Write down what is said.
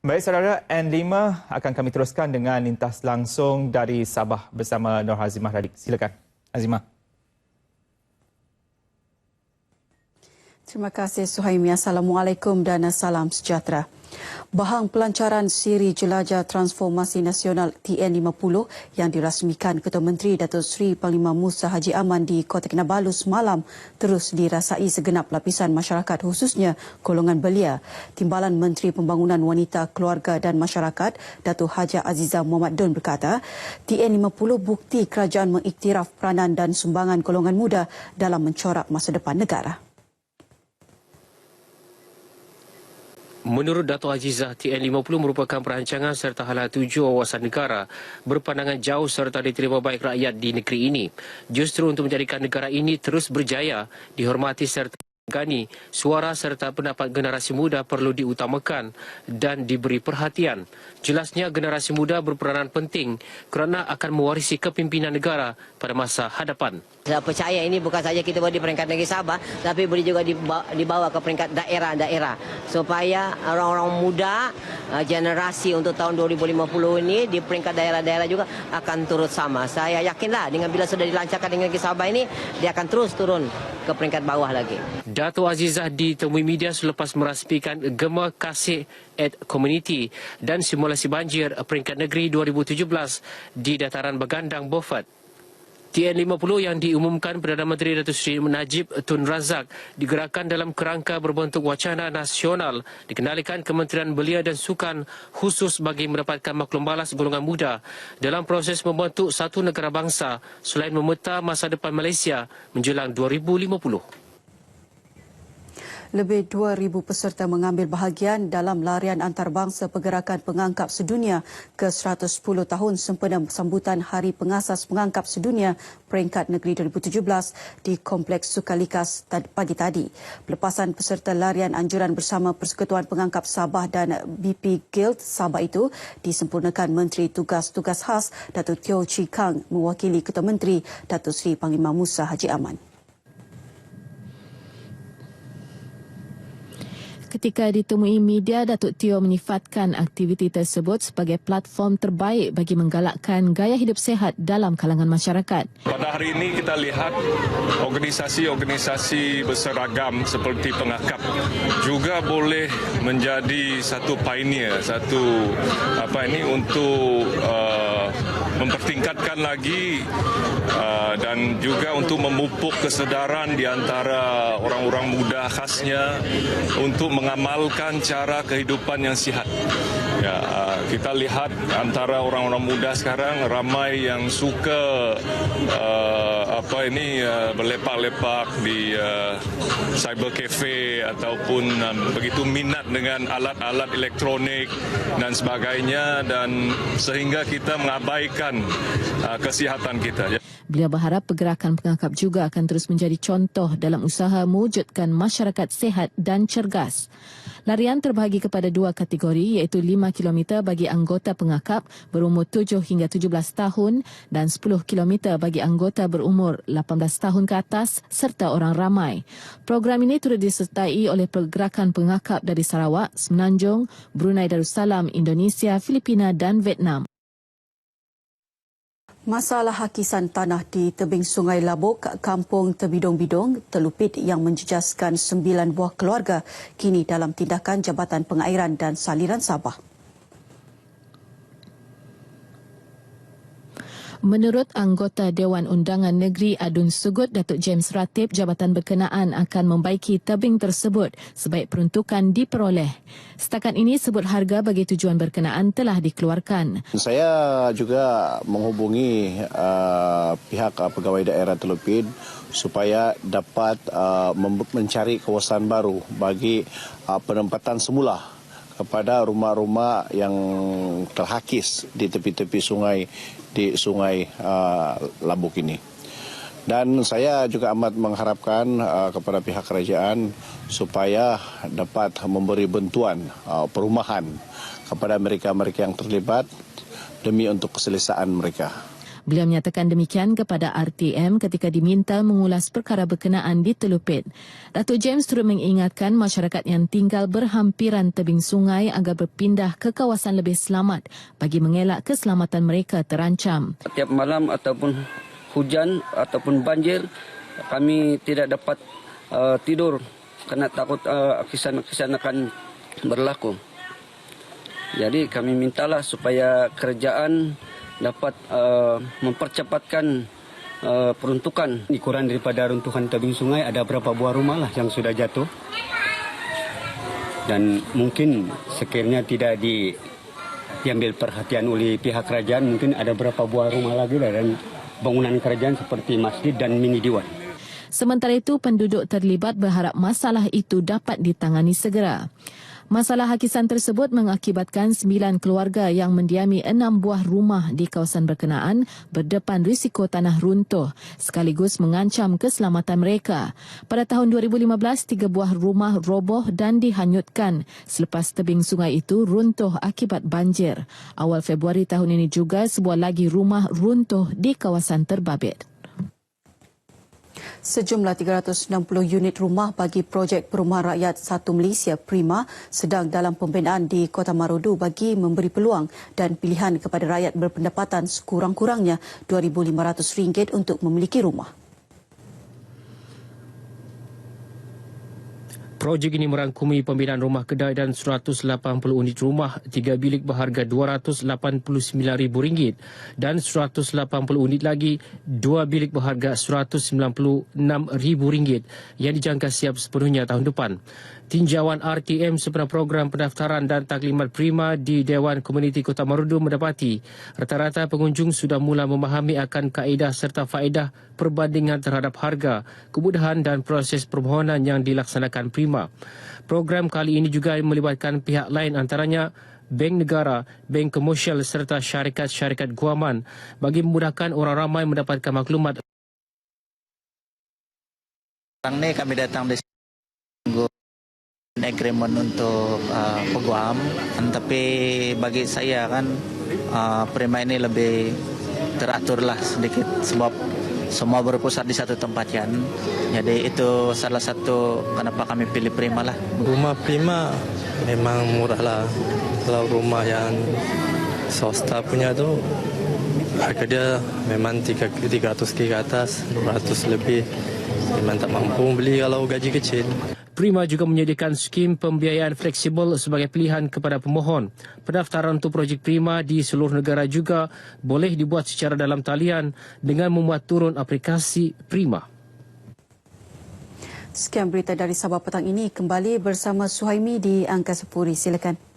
Baik saudara, N5 akan kami teruskan dengan lintas langsung dari Sabah bersama Nur Hazimah Radik. Silakan, Hazimah. Terima kasih Suhaimi. Assalamualaikum dan salam sejahtera. Bahang pelancaran siri jelajah transformasi nasional TN50 yang dirasmikan Ketua Menteri Datuk Seri Panglima Musa Haji Aman di Kota Kinabalu semalam terus dirasai segenap lapisan masyarakat khususnya golongan belia. Timbalan Menteri Pembangunan Wanita, Keluarga dan Masyarakat Datuk Haja Aziza Muhammad Dun berkata, TN50 bukti kerajaan mengiktiraf peranan dan sumbangan golongan muda dalam mencorak masa depan negara. Menurut Dato' Azizah, TN50 merupakan perancangan serta hala tuju wawasan negara berpandangan jauh serta diterima baik rakyat di negeri ini. Justru untuk menjadikan negara ini terus berjaya, dihormati serta gani, suara serta pendapat generasi muda perlu diutamakan dan diberi perhatian. Jelasnya generasi muda berperanan penting kerana akan mewarisi kepimpinan negara pada masa hadapan. Saya percaya ini bukan saja kita buat di peringkat negeri Sabah, tapi boleh juga dibawa ke peringkat daerah-daerah. Supaya orang-orang muda, generasi untuk tahun 2050 ini di peringkat daerah-daerah juga akan turut sama. Saya yakinlah dengan bila sudah dilancarkan di negeri Sabah ini, dia akan terus turun ke peringkat bawah lagi. Dato' Azizah ditemui media selepas merasmikan Gema Kasih at Community dan simulasi banjir peringkat negeri 2017 di dataran Bagandang, Beaufort. TN50 yang diumumkan Perdana Menteri Datuk Seri Najib Tun Razak digerakkan dalam kerangka berbentuk wacana nasional dikendalikan Kementerian Belia dan Sukan khusus bagi mendapatkan maklum balas golongan muda dalam proses membentuk satu negara bangsa selain memeta masa depan Malaysia menjelang 2050. Lebih 2,000 peserta mengambil bahagian dalam larian antarabangsa pergerakan pengangkap sedunia ke 110 tahun sempena sambutan Hari Pengasas Pengangkap Sedunia peringkat negeri 2017 di Kompleks Sukalikas pagi tadi. Pelepasan peserta larian anjuran bersama Persekutuan Pengangkap Sabah dan BP Guild Sabah itu disempurnakan Menteri Tugas-Tugas Khas Datuk Teo Chee Kang mewakili Ketua Menteri Datuk Seri Panglima Musa Haji Aman. Ketika ditemui media, Datuk Teo menyifatkan aktiviti tersebut sebagai platform terbaik bagi menggalakkan gaya hidup sihat dalam kalangan masyarakat. Pada hari ini kita lihat organisasi-organisasi berseragam seperti pengakap juga boleh menjadi satu pioneer, untuk mempertingkatkan lagi dan juga untuk memupuk kesedaran di antara orang-orang muda khasnya untuk mengamalkan cara kehidupan yang sihat. Ya, kita lihat antara orang-orang muda sekarang ramai yang suka berlepak-lepak di cyber cafe ataupun begitu minat dengan alat-alat elektronik dan sebagainya, dan sehingga kita mengabaikan kesihatan kita. Beliau berharap pergerakan pengangkap juga akan terus menjadi contoh dalam usaha mewujudkan masyarakat sihat dan cergas. Larian terbahagi kepada dua kategori iaitu 5 km bagi anggota pengangkap berumur 7 hingga 17 tahun dan 10 km bagi anggota berumur 18 tahun ke atas serta orang ramai. Program ini turut disertai oleh pergerakan pengangkap dari Sarawak, Semenanjung, Brunei Darussalam, Indonesia, Filipina dan Vietnam. Masalah hakisan tanah di tebing Sungai Labuk, Kampung Terbidong-Bidong, Telupit yang menjejaskan 9 buah keluarga kini dalam tindakan Jabatan Pengairan dan Saliran Sabah. Menurut anggota Dewan Undangan Negeri Adun Sugut, Datuk James Ratib, jabatan berkenaan akan membaiki tebing tersebut sebaik peruntukan diperoleh. Setakat ini, sebut harga bagi tujuan berkenaan telah dikeluarkan. Saya juga menghubungi pihak pegawai daerah Telupit supaya dapat mencari kawasan baru bagi penempatan semula kepada rumah-rumah yang terhakis di tepi-tepi sungai di Sungai Labuk ini. Dan saya juga amat mengharapkan kepada pihak kerajaan supaya dapat memberi bantuan perumahan kepada mereka-mereka yang terlibat demi untuk keselesaan mereka. Beliau menyatakan demikian kepada RTM ketika diminta mengulas perkara berkenaan di Telupit. Datuk James turut mengingatkan masyarakat yang tinggal berhampiran tebing sungai agar berpindah ke kawasan lebih selamat bagi mengelak keselamatan mereka terancam. Setiap malam ataupun hujan ataupun banjir, kami tidak dapat tidur kerana takut akisan-akisan akan berlaku. Jadi kami mintalah supaya kerajaan dapat mempercepatkan peruntukan. Kurang daripada runtuhan tebing sungai, ada berapa buah rumah lah yang sudah jatuh. Dan mungkin sekiranya tidak diambil perhatian oleh pihak kerajaan, mungkin ada berapa buah rumah lagi lah, dan bangunan kerajaan seperti masjid dan mini diwan. Sementara itu, penduduk terlibat berharap masalah itu dapat ditangani segera. Masalah hakisan tersebut mengakibatkan 9 keluarga yang mendiami 6 buah rumah di kawasan berkenaan berdepan risiko tanah runtuh sekaligus mengancam keselamatan mereka. Pada tahun 2015, 3 buah rumah roboh dan dihanyutkan selepas tebing sungai itu runtuh akibat banjir. Awal Februari tahun ini juga sebuah lagi rumah runtuh di kawasan terbabit. Sejumlah 360 unit rumah bagi projek Perumahan Rakyat Satu Malaysia Prima sedang dalam pembinaan di Kota Marudu bagi memberi peluang dan pilihan kepada rakyat berpendapatan sekurang-kurangnya RM2,500 untuk memiliki rumah. Projek ini merangkumi pembinaan rumah kedai dan 180 unit rumah, 3 bilik berharga RM289,000 dan 180 unit lagi, 2 bilik berharga RM196,000 yang dijangka siap sepenuhnya tahun depan. Tinjauan RTM sempena program pendaftaran dan taklimat Prima di Dewan Komuniti Kota Marudu mendapati rata-rata pengunjung sudah mula memahami akan kaedah serta faedah perbandingan terhadap harga, kemudahan dan proses permohonan yang dilaksanakan Prima. Program kali ini juga melibatkan pihak lain antaranya Bank Negara, Bank Komersial serta syarikat-syarikat guaman bagi memudahkan orang ramai mendapatkan maklumat. Sekarang ni kami datang di agreement untuk peguam, tapi bagi saya kan Prima ini lebih teratur lah sedikit sebab semua berpusat di satu tempat kan. Jadi itu salah satu kenapa kami pilih Prima lah. Rumah Prima memang murah lah. Kalau rumah yang swasta punya tu harga dia memang 300 ke atas, 200 lebih. Memang tak mampu beli kalau gaji kecil. Prima juga menyediakan skim pembiayaan fleksibel sebagai pilihan kepada pemohon. Pendaftaran untuk projek Prima di seluruh negara juga boleh dibuat secara dalam talian dengan memuat turun aplikasi Prima. Sekian berita dari Sabah petang ini. Kembali bersama Suhaimi di Angkasa Puri. Silakan.